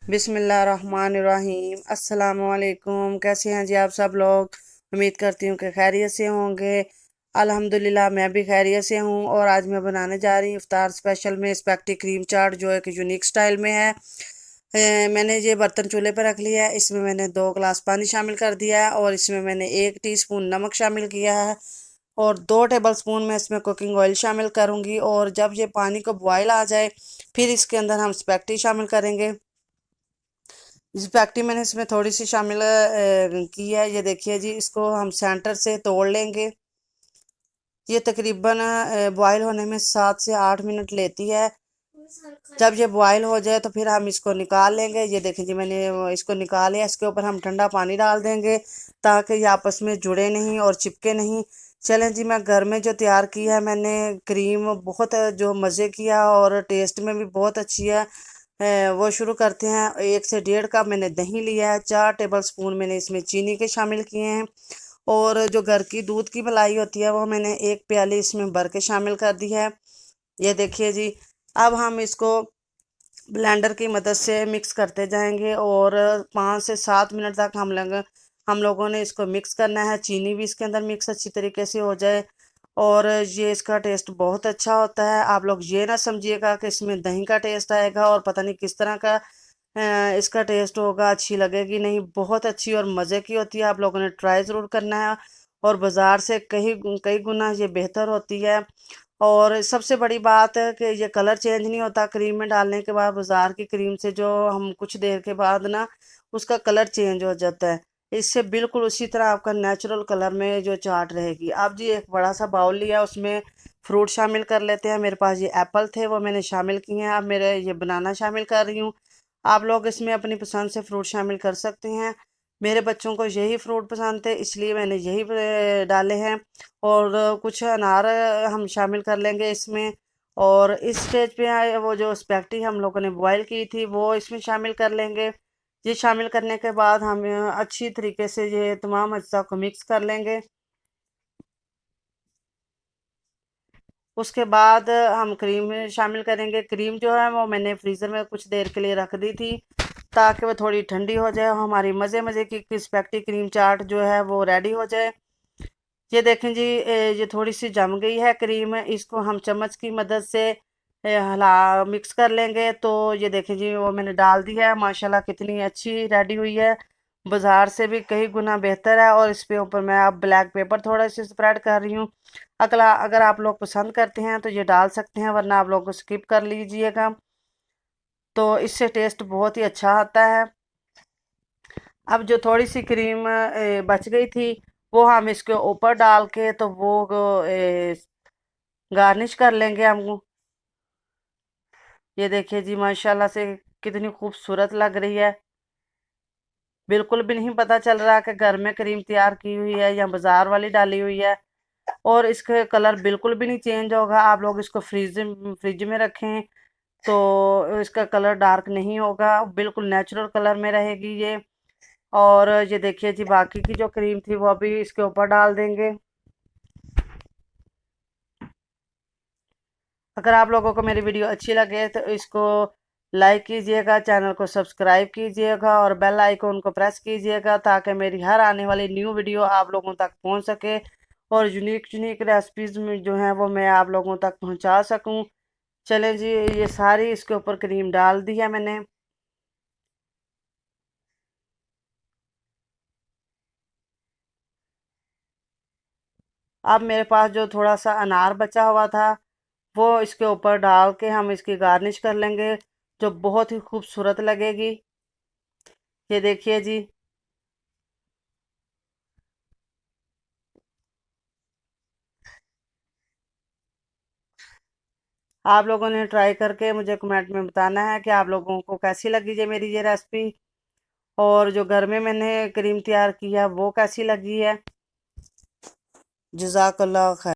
बिस्मिल्लाहिर्रहमानिर्रहीम। अस्सलाम वालेकुम। कैसे हैं जी आप सब लोग। उम्मीद करती हूँ कि खैरियत से होंगे। अल्हम्दुलिल्लाह मैं भी खैरियत से हूँ। और आज मैं बनाने जा रही हूँ इफ्तार स्पेशल में स्पेगेटी क्रीम चाट, जो एक यूनिक स्टाइल में है। मैंने ये बर्तन चूल्हे पर रख लिया है। इसमें मैंने 2 गिलास पानी शामिल कर दिया है और इसमें मैंने 1 टीस्पून नमक शामिल किया है और 2 टेबल स्पून में इसमें कुकिंग ऑयल शामिल करूँगी। और जब ये पानी को बॉयल आ जाए फिर इसके अंदर हम स्पेगेटी शामिल करेंगे। स्पेगेटी मैंने इसमें थोड़ी सी शामिल की है। ये देखिए जी, इसको हम सेंटर से तोड़ लेंगे। ये तकरीबन बॉयल होने में 7 से 8 मिनट लेती है। जब ये बॉयल हो जाए तो फिर हम इसको निकाल लेंगे। ये देखें जी, मैंने इसको निकाल लिया। इसके ऊपर हम ठंडा पानी डाल देंगे ताकि ये आपस में जुड़े नहीं और चिपके नहीं। चलें जी, मैं घर में जो तैयार की है मैंने क्रीम, बहुत जो मज़े किया और टेस्ट में भी बहुत अच्छी है। वो शुरू करते हैं। 1 से 1.5 कप मैंने दही लिया है। 4 टेबल स्पून मैंने इसमें चीनी के शामिल किए हैं। और जो घर की दूध की मलाई होती है वो मैंने 1 प्याली इसमें भर के शामिल कर दी है। ये देखिए जी, अब हम इसको ब्लेंडर की मदद से मिक्स करते जाएंगे और 5 से 7 मिनट तक हम लोगों ने इसको मिक्स करना है। चीनी भी इसके अंदर मिक्स अच्छी तरीके से हो जाए और ये इसका टेस्ट बहुत अच्छा होता है। आप लोग ये ना समझिएगा कि इसमें दही का टेस्ट आएगा और पता नहीं किस तरह का इसका टेस्ट होगा, अच्छी लगेगी नहीं। बहुत अच्छी और मज़े की होती है। आप लोगों ने ट्राई ज़रूर करना है और बाज़ार से कई कई गुना ये बेहतर होती है। और सबसे बड़ी बात है कि ये कलर चेंज नहीं होता क्रीम में डालने के बाद। बाज़ार की क्रीम से जो हम कुछ देर के बाद ना उसका कलर चेंज हो जाता है। इससे बिल्कुल उसी तरह आपका नेचुरल कलर में जो चाट रहेगी। अब जी एक बड़ा सा बाउल लिया, उसमें फ्रूट शामिल कर लेते हैं। मेरे पास ये एप्पल थे, वो मैंने शामिल किए हैं। अब मेरे ये बनाना शामिल कर रही हूँ। आप लोग इसमें अपनी पसंद से फ्रूट शामिल कर सकते हैं। मेरे बच्चों को यही फ्रूट पसंद थे इसलिए मैंने यही डाले हैं। और कुछ अनार हम शामिल कर लेंगे इसमें। और इस स्टेज पे आए वो जो स्पेगेटी हम लोगों ने बॉईल की थी वो इसमें शामिल कर लेंगे। ये शामिल करने के बाद हम अच्छी तरीके से ये तमाम अज्जा को मिक्स कर लेंगे। उसके बाद हम क्रीम शामिल करेंगे। क्रीम जो है वो मैंने फ्रीज़र में कुछ देर के लिए रख दी थी ताकि वो थोड़ी ठंडी हो जाए और हमारी मज़े मज़े की स्पेगेटी क्रीम चाट जो है वो रेडी हो जाए। ये देखें जी, ये थोड़ी सी जम गई है क्रीम। इसको हम चम्मच की मदद से हला मिक्स कर लेंगे। तो ये देखें जी, वो मैंने डाल दी है। माशाल्लाह कितनी अच्छी रेडी हुई है, बाज़ार से भी कई गुना बेहतर है। और इस पे ऊपर मैं अब ब्लैक पेपर थोड़ा सा स्प्रेड कर रही हूँ। अगला अगर आप लोग पसंद करते हैं तो ये डाल सकते हैं, वरना आप लोग स्किप कर लीजिएगा। तो इससे टेस्ट बहुत ही अच्छा आता है। अब जो थोड़ी सी क्रीम बच गई थी वो हम इसके ऊपर डाल के तो वो गार्निश कर लेंगे हम। ये देखिए जी, माशाल्लाह से कितनी खूबसूरत लग रही है। बिल्कुल भी नहीं पता चल रहा कि घर में क्रीम तैयार की हुई है या बाजार वाली डाली हुई है। और इसके कलर बिल्कुल भी नहीं चेंज होगा। आप लोग इसको फ्रिज में रखें तो इसका कलर डार्क नहीं होगा, बिल्कुल नेचुरल कलर में रहेगी ये। और ये देखिए जी, बाकी की जो क्रीम थी वो भी इसके ऊपर डाल देंगे। अगर आप लोगों को मेरी वीडियो अच्छी लगे तो इसको लाइक कीजिएगा, चैनल को सब्सक्राइब कीजिएगा और बेल आइकन को प्रेस कीजिएगा ताकि मेरी हर आने वाली न्यू वीडियो आप लोगों तक पहुंच सके और यूनिक यूनिक रेसिपीज़ में जो हैं वो मैं आप लोगों तक पहुंचा सकूं। चलें जी, ये सारी इसके ऊपर क्रीम डाल दी है मैंने। अब मेरे पास जो थोड़ा सा अनार बचा हुआ था वो इसके ऊपर डाल के हम इसकी गार्निश कर लेंगे, जो बहुत ही खूबसूरत लगेगी। ये देखिए जी, आप लोगों ने ट्राई करके मुझे कमेंट में बताना है कि आप लोगों को कैसी लगी ये मेरी ये रेसिपी। और जो घर में मैंने क्रीम तैयार की है वो कैसी लगी है। जज़ाकल्लाह खैर।